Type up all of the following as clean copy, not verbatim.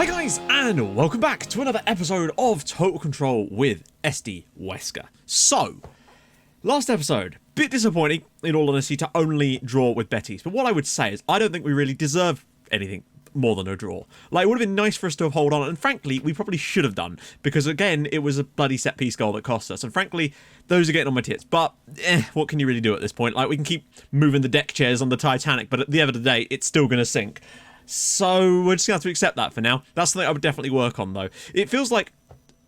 Hey guys, and welcome back to another episode of Total Control with SD Huesca. So, last episode, bit disappointing, in all honesty, to only draw with Betis. But what I would say is, I don't think we really deserve anything more than a draw. Like, it would have been nice for us to have held on, and frankly, we probably should have done, because again, it was a bloody set-piece goal that cost us, and frankly, those are getting on my tits. But, what can you really do at this point? Like, we can keep moving the deck chairs on the Titanic, but at the end of the day, it's still going to sink. So we're just going to have to accept that for now. That's something I would definitely work on, though. It feels like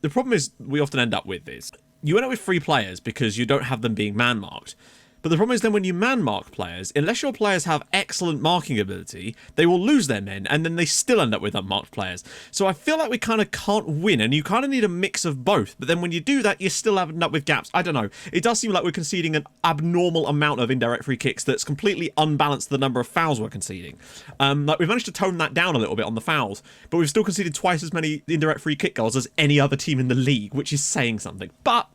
the problem is we often end up with is you end up with free players because you don't have them being man-marked. But the problem is then when you man-mark players, unless your players have excellent marking ability, they will lose their men, and then they still end up with unmarked players. So I feel like we kind of can't win, and you kind of need a mix of both. But then when you do that, you still end up with gaps. I don't know. It does seem like we're conceding an abnormal amount of indirect free kicks that's completely unbalanced the number of fouls we're conceding. Like we've managed to tone that down a little bit on the fouls, but we've still conceded twice as many indirect free kick goals as any other team in the league, which is saying something. But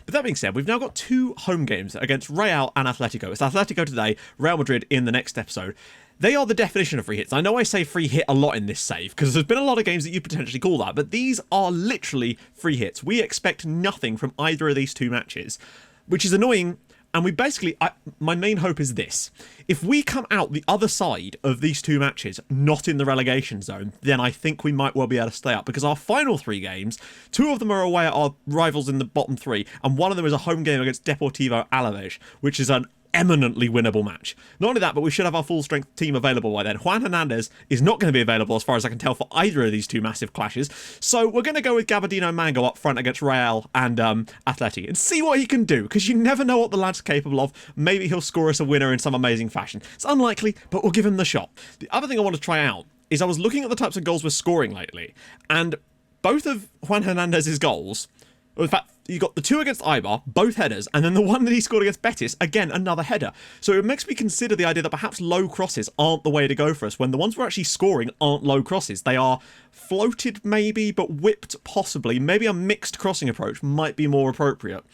that being said, we've now got two home games against Real and Atletico. It's Atletico today, Real Madrid in the next episode. They are the definition of free hits. I know I say free hit a lot in this save, because there's been a lot of games that you potentially call that, but these are literally free hits. We expect nothing from either of these two matches, which is annoying. And we basically, my main hope is this. If we come out the other side of these two matches, not in the relegation zone, then I think we might well be able to stay up. Because our final three games, two of them are away at our rivals in the bottom three, and one of them is a home game against Deportivo Alaves, which is an eminently winnable match. Not only that, but we should have our full-strength team available by then. Juan Hernandez is not going to be available, as far as I can tell, for either of these two massive clashes. So we're going to go with Gabardino Mango up front against Real and Atleti and see what he can do, because you never know what the lad's capable of. Maybe he'll score us a winner in some amazing fashion. It's unlikely, but we'll give him the shot. The other thing I want to try out is I was looking at the types of goals we're scoring lately, and both of Juan Hernandez's goals, in fact, you got the two against Eibar, both headers, and then the one that he scored against Betis, again, another header. So it makes me consider the idea that perhaps low crosses aren't the way to go for us, when the ones we're actually scoring aren't low crosses. They are floated maybe, but whipped possibly. Maybe a mixed crossing approach might be more appropriate.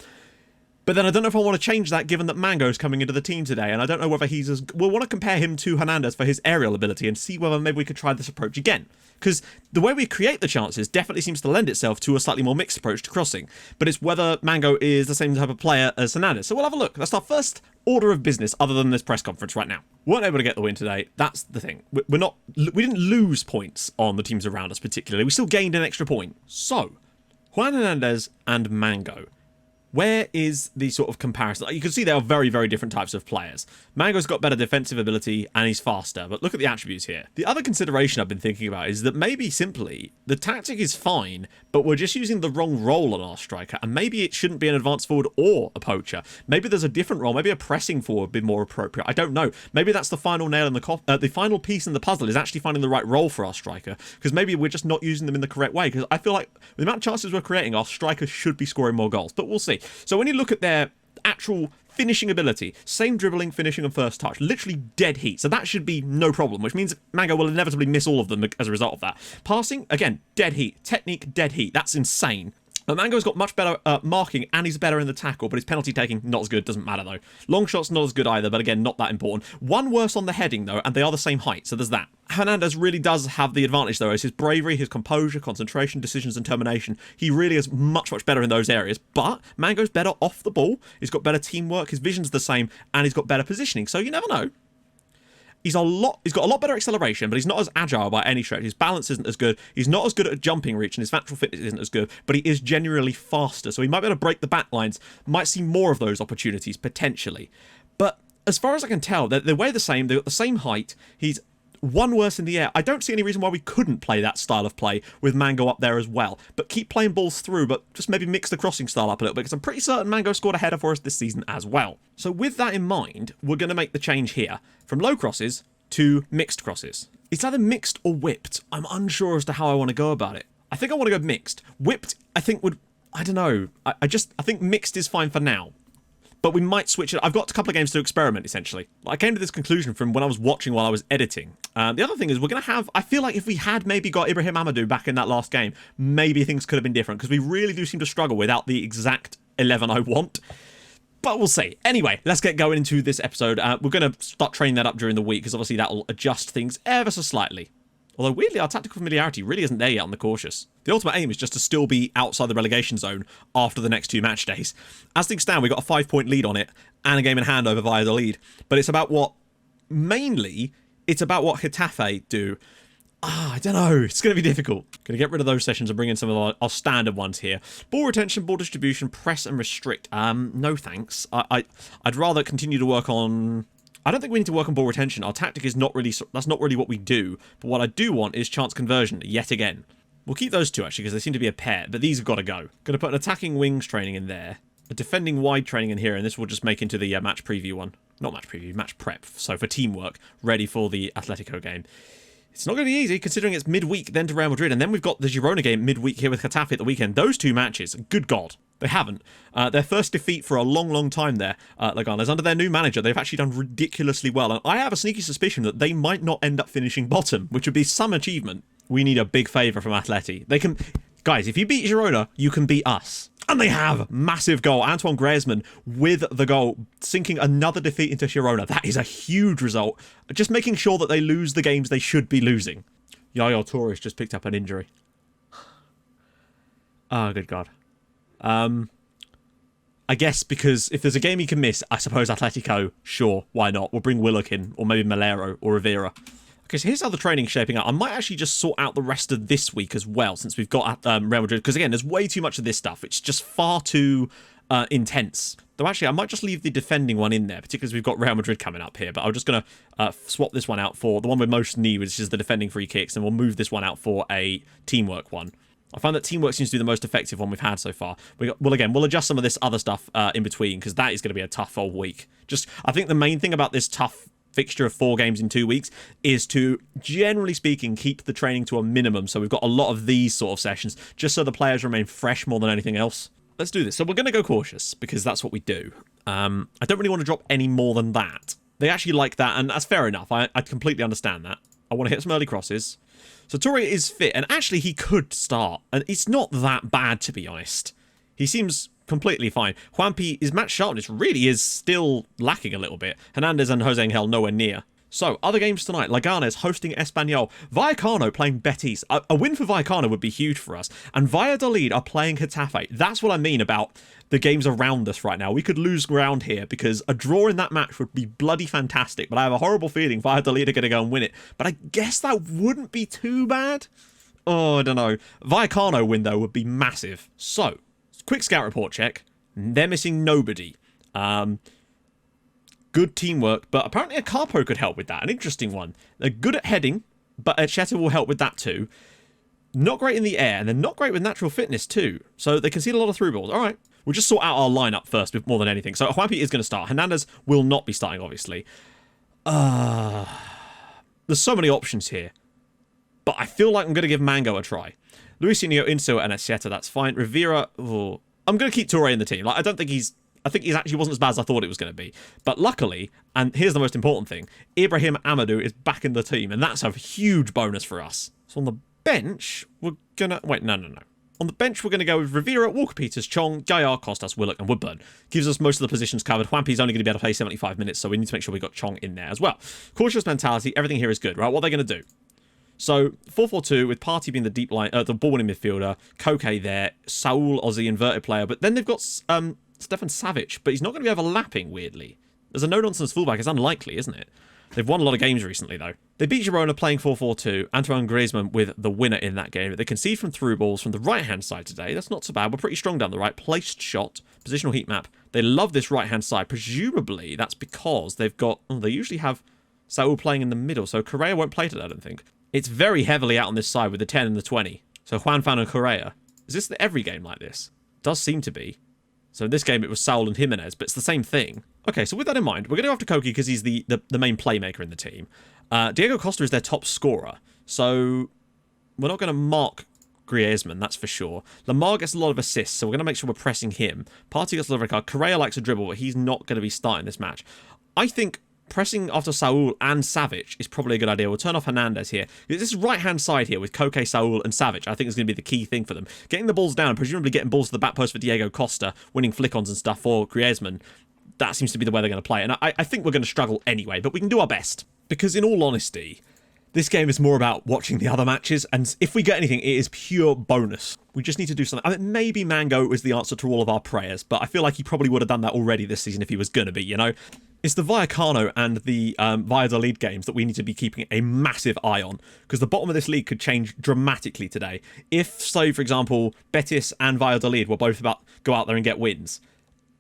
But then I don't know if I want to change that, given that Mango's coming into the team today, and I don't know whether he's as... We'll want to compare him to Hernandez for his aerial ability and see whether maybe we could try this approach again. Because the way we create the chances definitely seems to lend itself to a slightly more mixed approach to crossing. But it's whether Mango is the same type of player as Hernandez. So we'll have a look. That's our first order of business other than this press conference right now. We weren't able to get the win today. That's the thing. We didn't lose points on the teams around us particularly. We still gained an extra point. So, Juan Hernandez and Mango. Where is the sort of comparison? You can see they are very, very different types of players. Mango's got better defensive ability and he's faster, but look at the attributes here. The other consideration I've been thinking about is that maybe simply the tactic is fine, but we're just using the wrong role on our striker, and maybe it shouldn't be an advanced forward or a poacher. Maybe there's a different role. Maybe a pressing forward would be more appropriate. I don't know. Maybe that's the final nail in the final piece in the puzzle is actually finding the right role for our striker, because maybe we're just not using them in the correct way, because I feel like the amount of chances we're creating, our striker should be scoring more goals, but we'll see. So when you look at their actual finishing ability, same dribbling, finishing and first touch, literally dead heat. So that should be no problem, which means Mango will inevitably miss all of them as a result of that. Passing, again, dead heat. Technique, dead heat. That's insane. But Mango's got much better marking, and he's better in the tackle, but his penalty taking, not as good. Doesn't matter, though. Long shots, not as good either, but again, not that important. One worse on the heading, though, and they are the same height, so there's that. Hernandez really does have the advantage, though, is his bravery, his composure, concentration, decisions, and determination. He really is much, much better in those areas, but Mango's better off the ball. He's got better teamwork, his vision's the same, and he's got better positioning, so you never know. He's got a lot better acceleration, but he's not as agile by any stretch. His balance isn't as good. He's not as good at jumping reach, and his natural fitness isn't as good, but he is genuinely faster, so he might be able to break the back lines. Might see more of those opportunities, potentially. But as far as I can tell, they weigh the same. They've got the same height. He's one worse in the air. I don't see any reason why we couldn't play that style of play with Mango up there as well. But keep playing balls through, but just maybe mix the crossing style up a little bit, because I'm pretty certain Mango scored a header for us this season as well. So with that in mind, we're going to make the change here from low crosses to mixed crosses. It's either mixed or whipped. I'm unsure as to how I want to go about it. I think I want to go mixed. Whipped, I think would... I don't know. I think mixed is fine for now. But we might switch it. I've got a couple of games to experiment, essentially. I came to this conclusion from when I was watching while I was editing. The other thing is we're going to have... I feel like if we had maybe got Ibrahim Amadou back in that last game, maybe things could have been different, because we really do seem to struggle without the exact 11 I want. But we'll see. Anyway, let's get going into this episode. We're going to start training that up during the week, because obviously that will adjust things ever so slightly. Although, weirdly, our tactical familiarity really isn't there yet on the cautious. The ultimate aim is just to still be outside the relegation zone after the next 2 match days. As things stand, we've got a 5-point lead on it and a game in hand over Valladolid. But it's about what... Mainly, it's about what Getafe do. I don't know. It's going to be difficult. Going to get rid of those sessions and bring in some of our standard ones here. Ball retention, ball distribution, press and restrict. No thanks. I'd rather continue to work on... I don't think we need to work on ball retention. Our tactic is not really... That's not really what we do. But what I do want is chance conversion, yet again. We'll keep those two, actually, because they seem to be a pair. But these have got to go. Going to put an attacking wings training in there. A defending wide training in here. And this will just make into the match preview one. Not match preview, match prep. So for teamwork, ready for the Atletico game. It's not going to be easy, considering it's midweek, then to Real Madrid, and then we've got the Girona game midweek here with Getafe at the weekend. Those 2 matches, good God, they haven't. Their first defeat for a long, long time there, Leganes. Under their new manager, they've actually done ridiculously well, and I have a sneaky suspicion that they might not end up finishing bottom, which would be some achievement. We need a big favour from Atleti. They can... Guys, if you beat Girona, you can beat us. And they have. Massive goal. Antoine Griezmann with the goal, sinking another defeat into Girona. That is a huge result. Just making sure that they lose the games they should be losing. Yaya Torres just picked up an injury. Oh, good God. I guess because if there's a game he can miss, I suppose Atletico, sure, why not? We'll bring Willock in, or maybe Malero, or Rivera. Okay, so here's how the training's shaping up. I might actually just sort out the rest of this week as well, since we've got Real Madrid. Because again, there's way too much of this stuff. It's just far too intense. Though actually, I might just leave the defending one in there, particularly as we've got Real Madrid coming up here. But I'm just going to swap this one out for the one with most need, which is the defending free kicks. And we'll move this one out for a teamwork one. I find that teamwork seems to be the most effective one we've had so far. We'll adjust some of this other stuff in between, because that is going to be a tough old week. I think the main thing about this tough fixture of 4 games in 2 weeks is to, generally speaking, keep the training to a minimum. So we've got a lot of these sort of sessions, just so the players remain fresh more than anything else. Let's do this. So we're going to go cautious, because that's what we do. I don't really want to drop any more than that. They actually like that, and that's fair enough. I completely understand that. I want to hit some early crosses. So Torre is fit, and actually he could start. And it's not that bad, to be honest. He seems completely fine. Juanpi, match sharpness really is still lacking a little bit. Hernandez and Jose Angel nowhere near. So, other games tonight. Leganes hosting Espanyol. Vallecano playing Betis. A win for Vallecano would be huge for us. And Valladolid are playing Getafe. That's what I mean about the games around us right now. We could lose ground here because a draw in that match would be bloody fantastic. But I have a horrible feeling Valladolid are going to go and win it. But I guess that wouldn't be too bad. Oh, I don't know. Vallecano win, though, would be massive. So, quick scout report check. They're missing nobody. Good teamwork, but apparently a Capo could help with that. An interesting one. They're good at heading, but Echeta will help with that too. Not great in the air, and they're not great with natural fitness too. So they concede a lot of through balls. All right. We'll just sort out our lineup first, more than anything. So Juanpi is going to start. Hernandez will not be starting, obviously. There's so many options here. But I feel like I'm going to give Mango a try. Luisinho, Inso, and Echeta, that's fine. Rivera, oh, I'm going to keep Toure in the team. I think he actually wasn't as bad as I thought it was going to be. But luckily, and here's the most important thing, Ibrahim Amadou is back in the team, and that's a huge bonus for us. So on the bench, we're going to... Wait, no. On the bench, we're going to go with Rivera, Walker-Peters, Chong, Gaillard, Costas, Willock, and Woodburn. Gives us most of the positions covered. Juanpi's only going to be able to play 75 minutes, so we need to make sure we got Chong in there as well. Cautious mentality, everything here is good, right? What are they going to do? So, 4-4-2, with Partey being the deep line, the ball-winning midfielder, Koke there, Saul as the inverted player, but then they've got Stefan Savic, but he's not going to be overlapping, weirdly. There's a no-nonsense fullback. It's unlikely, isn't it? They've won a lot of games recently, though. They beat Girona playing 4-4-2. Antoine Griezmann with the winner in that game. They concede from through balls from the right-hand side today. That's not so bad. We're pretty strong down the right. Placed shot. Positional heat map. They love this right-hand side. Presumably, that's because they've got... Oh, they usually have Saul playing in the middle, so Correa won't play today, I don't think. It's very heavily out on this side with the 10 and the 20. So Juanfran and Correa. Is this every game like this? It does seem to be. So in this game, it was Saul and Jimenez, but it's the same thing. Okay, so with that in mind, we're going to go after Koke because he's the main playmaker in the team. Diego Costa is their top scorer. So we're not going to mark Griezmann, that's for sure. Lamar gets a lot of assists, so we're going to make sure we're pressing him. Partey gets a lot of red card. Correa likes a dribble, but he's not going to be starting this match. I think pressing after Saul and Savic is probably a good idea. We'll turn off Hernandez here. This right-hand side here with Koke, Saul, and Savic, I think is going to be the key thing for them. Getting the balls down, presumably getting balls to the back post for Diego Costa, winning flick-ons and stuff for Griezmann. That seems to be the way they're going to play. And I think we're going to struggle anyway, but we can do our best. Because in all honesty, This game is more about watching the other matches, and if we get anything, it is pure bonus. We just need to do something. I mean, maybe Mango is the answer to all of our prayers, but I feel like he probably would have done that already this season if he was going to be, you know? It's the Vallecano and the Valladolid games that we need to be keeping a massive eye on, because the bottom of this league could change dramatically today. If, say, for example, Betis and Valladolid were both about go out there and get wins,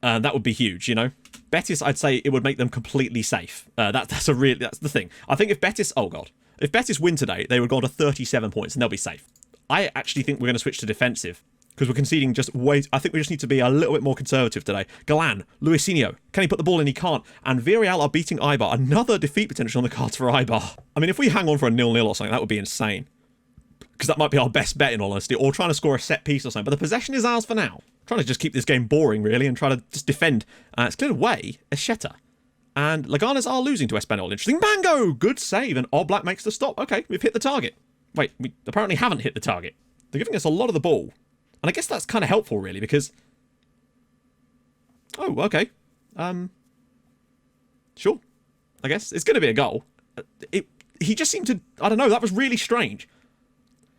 that would be huge, you know? Betis, I'd say it would make them completely safe. That's the thing. I think if Betis, oh god, if Betis win today, they would go on to 37 points and they'll be safe. I actually think we're going to switch to defensive, because we're conceding just way. I think we just need to be a little bit more conservative today. Galan, Luisinho, can he put the ball in? He can't. And Villarreal are beating Eibar. Another defeat potential on the cards for Eibar. I mean, if we hang on for a 0-0 or something, that would be insane. Because that might be our best bet, in all honesty. Or trying to score a set piece or something. But the possession is ours for now. Trying to just keep this game boring, really, and try to just defend. It's cleared away. Escheta. And Leganes are losing to Espanyol. Interesting. Mango! Good save. And Oblak makes the stop. Okay, we've hit the target. Wait, we apparently haven't hit the target. They're giving us a lot of the ball. And I guess that's kind of helpful, really, because... Oh, okay. Sure. I guess. It's going to be a goal. He just seemed to... I don't know, that was really strange.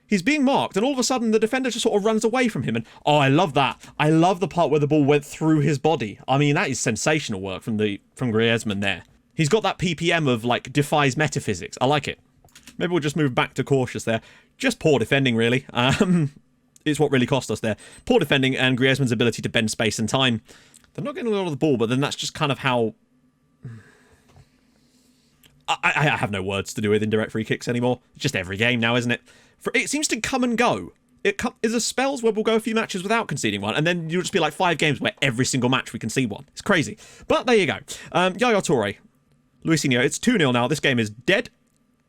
He's being marked, and all of a sudden the defender just sort of runs away from him. And, oh, I love that. I love the part where the ball went through his body. I mean, that is sensational work from Griezmann there. He's got that PPM of, like, defies metaphysics. I like it. Maybe we'll just move back to cautious there. Just poor defending, really. It's what really cost us there. Poor defending and Griezmann's ability to bend space and time. They're not getting a lot of the ball, but then that's just kind of how... I have no words to do with indirect free kicks anymore. It's just every game now, isn't it? It seems to come and go. There's spells where we'll go a few matches without conceding one, and then you'll just be like 5 games where every single match we concede one. It's crazy. But there you go. Yaya Toure. Luisinho, it's 2-0 now. This game is dead.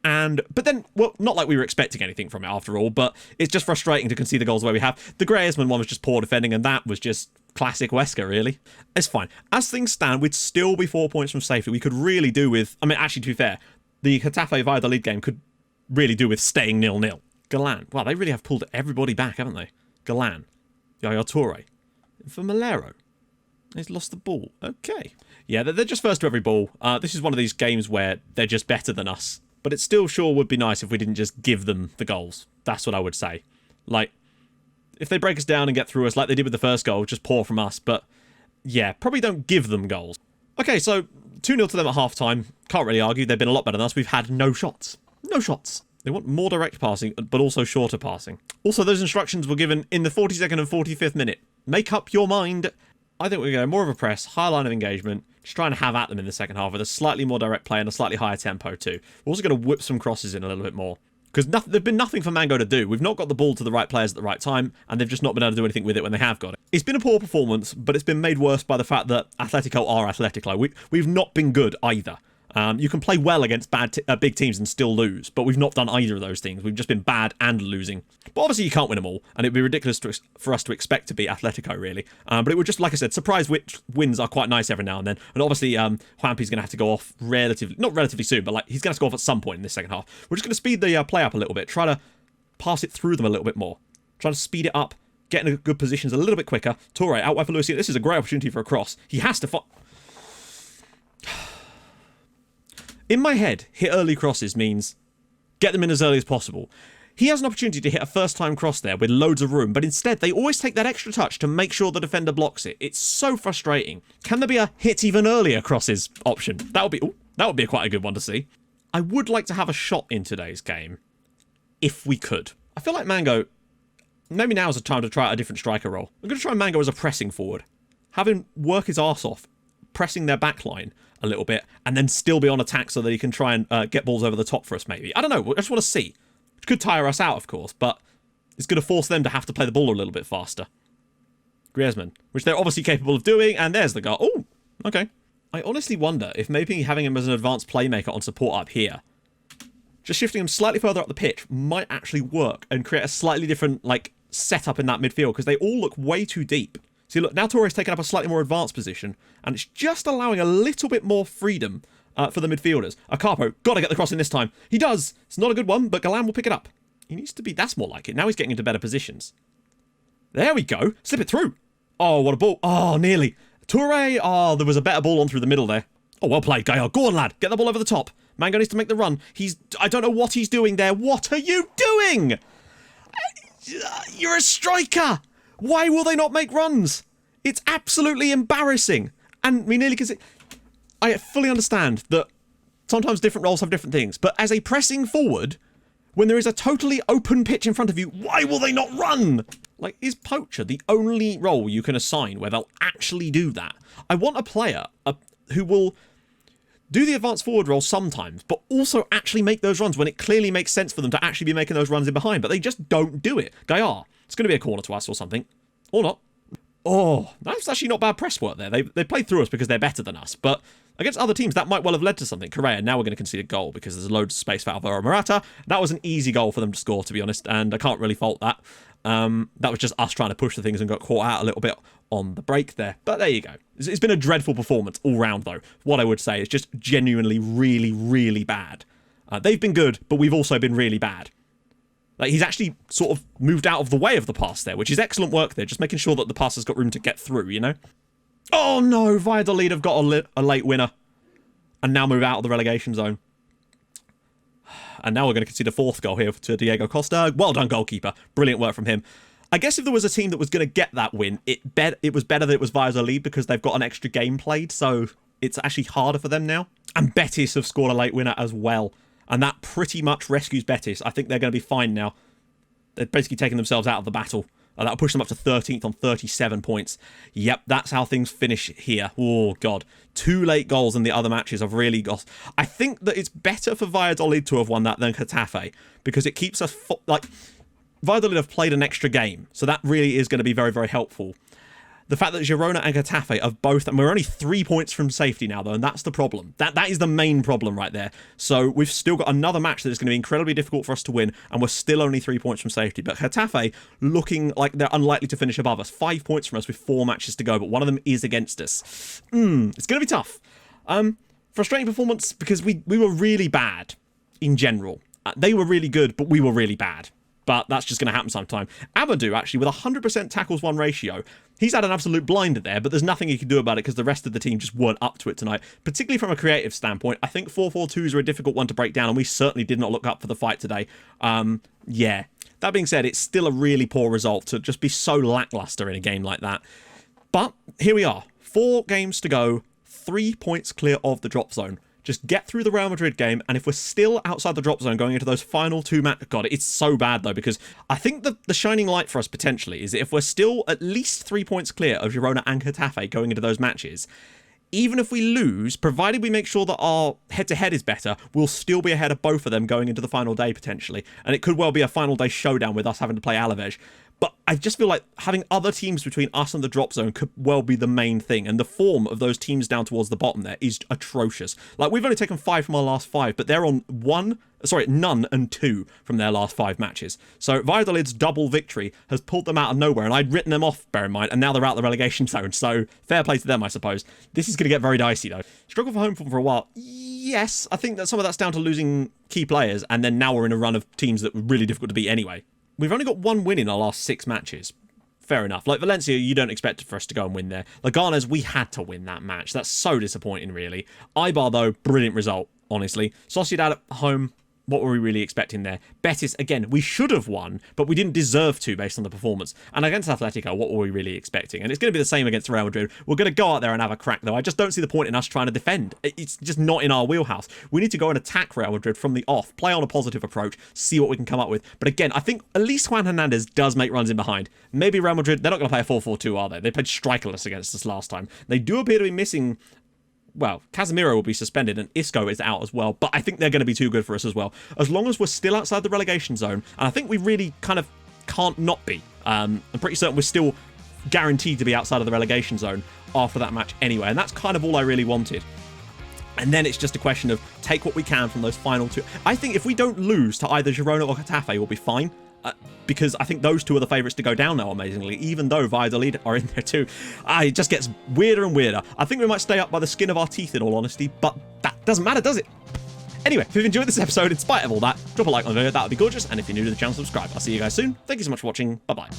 But then, well, not like we were expecting anything from it after all, but it's just frustrating to concede the goals where we have. The Griezmann one was just poor defending, and that was just classic Huesca, really. It's fine. As things stand, we'd still be 4 points from safety. We could really do with... I mean, actually, to be fair, the Getafe Valladolid game could really do with staying 0-0. Galan. Wow, they really have pulled everybody back, haven't they? Galan. Yaya Toure. For Malero. He's lost the ball. Okay. Yeah, they're just first to every ball. This is one of these games where they're just better than us. But it still sure would be nice if we didn't just give them the goals. That's what I would say. Like, if they break us down and get through us like they did with the first goal, just poor from us. But, yeah, probably don't give them goals. Okay, so 2-0 to them at half-time. Can't really argue. They've been a lot better than us. We've had no shots. No shots. They want more direct passing, but also shorter passing. Also, those instructions were given in the 42nd and 45th minute. Make up your mind. I think we're going more of a press, high line of engagement, just trying to have at them in the second half with a slightly more direct play and a slightly higher tempo too. We're also going to whip some crosses in a little bit more. Because there's been nothing for Mango to do. We've not got the ball to the right players at the right time, and they've just not been able to do anything with it when they have got it. It's been a poor performance, but it's been made worse by the fact that Atletico are Atletico. We've not been good either. You can play well against big teams and still lose, but we've not done either of those things. We've just been bad and losing. But obviously you can't win them all, and it'd be ridiculous for us to expect to beat Atletico, really. But it would just, like I said, surprise wins are quite nice every now and then. And obviously, Juanpi's going to have to go off not relatively soon, but like he's going to have to go off at some point in this second half. We're just going to speed the play up a little bit, try to pass it through them a little bit more. Try to speed it up, get in good positions a little bit quicker. Toure out wide for Luisinho. This is a great opportunity for a cross. He has to... In my head, hit early crosses means get them in as early as possible. He has an opportunity to hit a first-time cross there with loads of room, but instead they always take that extra touch to make sure the defender blocks it. It's so frustrating. Can there be a hit even earlier crosses option? That would be quite a good one to see. I would like to have a shot in today's game, if we could. I feel like Mango, maybe now is the time to try out a different striker role. I'm going to try Mango as a pressing forward. Have him work his arse off, pressing their back line a little bit, and then still be on attack so that he can try and get balls over the top for us, maybe. I don't know. I just want to see. It could tire us out, of course, but it's going to force them to have to play the ball a little bit faster. Griezmann, which they're obviously capable of doing, and there's the goal. Oh, okay. I honestly wonder if maybe having him as an advanced playmaker on support up here, just shifting him slightly further up the pitch, might actually work and create a slightly different, like, setup in that midfield, because they all look way too deep. See, look, now Torre's taken up a slightly more advanced position, and it's just allowing a little bit more freedom for the midfielders. Acarpo, got to get the cross in this time. He does. It's not a good one, but Galan will pick it up. He needs to be... That's more like it. Now he's getting into better positions. There we go. Slip it through. Oh, what a ball. Oh, nearly. Toure. Oh, there was a better ball on through the middle there. Oh, well played, Gaia. Go on, lad. Get the ball over the top. Mango needs to make the run. I don't know what he's doing there. What are you doing? You're a striker. Why will they not make runs? It's absolutely embarrassing. And we nearly can see... I fully understand that sometimes different roles have different things, but as a pressing forward, when there is a totally open pitch in front of you, why will they not run? Like, is poacher the only role you can assign where they'll actually do that? I want a player who will do the advanced forward role sometimes, but also actually make those runs when it clearly makes sense for them to actually be making those runs in behind, but they just don't do it. Gaillard, it's going to be a corner to us or something. Or not. Oh, that's actually not bad press work there. They played through us because they're better than us, but against other teams, that might well have led to something. Correa, now we're going to concede a goal because there's loads of space for Alvaro Morata. That was an easy goal for them to score, to be honest, and I can't really fault that. That was just us trying to push the things and got caught out a little bit on the break there. But there you go. It's been a dreadful performance all round, though. What I would say is just genuinely really, really bad. They've been good, but we've also been really bad. Like, he's actually sort of moved out of the way of the pass there, which is excellent work there, just making sure that the pass has got room to get through, you know? Oh no, Valladolid have got a late winner. And now move out of the relegation zone. And now we're going to concede a fourth goal here to Diego Costa. Well done, goalkeeper. Brilliant work from him. I guess if there was a team that was going to get that win, it was better that it was Valladolid because they've got an extra game played, so it's actually harder for them now. And Betis have scored a late winner as well. And that pretty much rescues Betis. I think they're going to be fine now. They're basically taking themselves out of the battle. That'll push them up to 13th on 37 points. Yep, that's how things finish here. Oh, God. 2 late goals in the other matches have really got... I think that it's better for Valladolid to have won that than Getafe, because it keeps us... Like, Valladolid have played an extra game, so that really is going to be very, very helpful. The fact that Girona and Getafe have both... And we're only 3 points from safety now, though, and that's the problem. That is the main problem right there. So we've still got another match that is going to be incredibly difficult for us to win, and we're still only 3 points from safety. But Getafe looking like they're unlikely to finish above us. 5 points from us with 4 matches to go, but one of them is against us. It's going to be tough. Frustrating performance because we were really bad in general. They were really good, but we were really bad. But that's just going to happen sometime. Amadou, actually, with 100% tackles won ratio, he's had an absolute blinder there, but there's nothing he can do about it because the rest of the team just weren't up to it tonight. Particularly from a creative standpoint, I think 4-4-2s are a difficult one to break down, and we certainly did not look up for the fight today. Yeah. That being said, it's still a really poor result to just be so lackluster in a game like that. But here we are. 4 games to go, 3 points clear of the drop zone. Just get through the Real Madrid game, and if we're still outside the drop zone going into those final 2 matches... God, it's so bad, though, because I think the shining light for us, potentially, is that if we're still at least 3 points clear of Girona and Getafe going into those matches, even if we lose, provided we make sure that our head-to-head is better, we'll still be ahead of both of them going into the final day, potentially. And it could well be a final day showdown with us having to play Alaves. But I just feel like having other teams between us and the drop zone could well be the main thing. And the form of those teams down towards the bottom there is atrocious. Like, we've only taken 5 from our last 5, but they're on none and 2 from their last 5 matches. So Valladolid's double victory has pulled them out of nowhere, and I'd written them off, bear in mind, and now they're out of the relegation zone. So fair play to them, I suppose. This is going to get very dicey, though. Struggle for home form for a while. Yes, I think that some of that's down to losing key players, and then now we're in a run of teams that were really difficult to beat anyway. We've only got 1 win in our last 6 matches. Fair enough. Like, Valencia, you don't expect for us to go and win there. Leganes, we had to win that match. That's so disappointing, really. Eibar, though, brilliant result, honestly. Sociedad at home, what were we really expecting there? Betis, again, we should have won, but we didn't deserve to based on the performance. And against Atletico, what were we really expecting? And it's going to be the same against Real Madrid. We're going to go out there and have a crack, though. I just don't see the point in us trying to defend. It's just not in our wheelhouse. We need to go and attack Real Madrid from the off, play on a positive approach, see what we can come up with. But again, I think at least Juan Hernandez does make runs in behind. Maybe Real Madrid, they're not going to play a 4-4-2, are they? They played strikerless against us last time. They do appear to be missing... Well, Casemiro will be suspended and Isco is out as well, but I think they're going to be too good for us as well. As long as we're still outside the relegation zone, and I think we really kind of can't not be. I'm pretty certain we're still guaranteed to be outside of the relegation zone after that match anyway, and that's kind of all I really wanted. And then it's just a question of take what we can from those final 2. I think if we don't lose to either Girona or Getafe, we'll be fine. Because I think those 2 are the favourites to go down now, amazingly, even though Valladolid are in there too. It just gets weirder and weirder. I think we might stay up by the skin of our teeth, in all honesty, but that doesn't matter, does it? Anyway, if you've enjoyed this episode, in spite of all that, drop a like on the video, that would be gorgeous, and if you're new to the channel, subscribe. I'll see you guys soon. Thank you so much for watching. Bye-bye.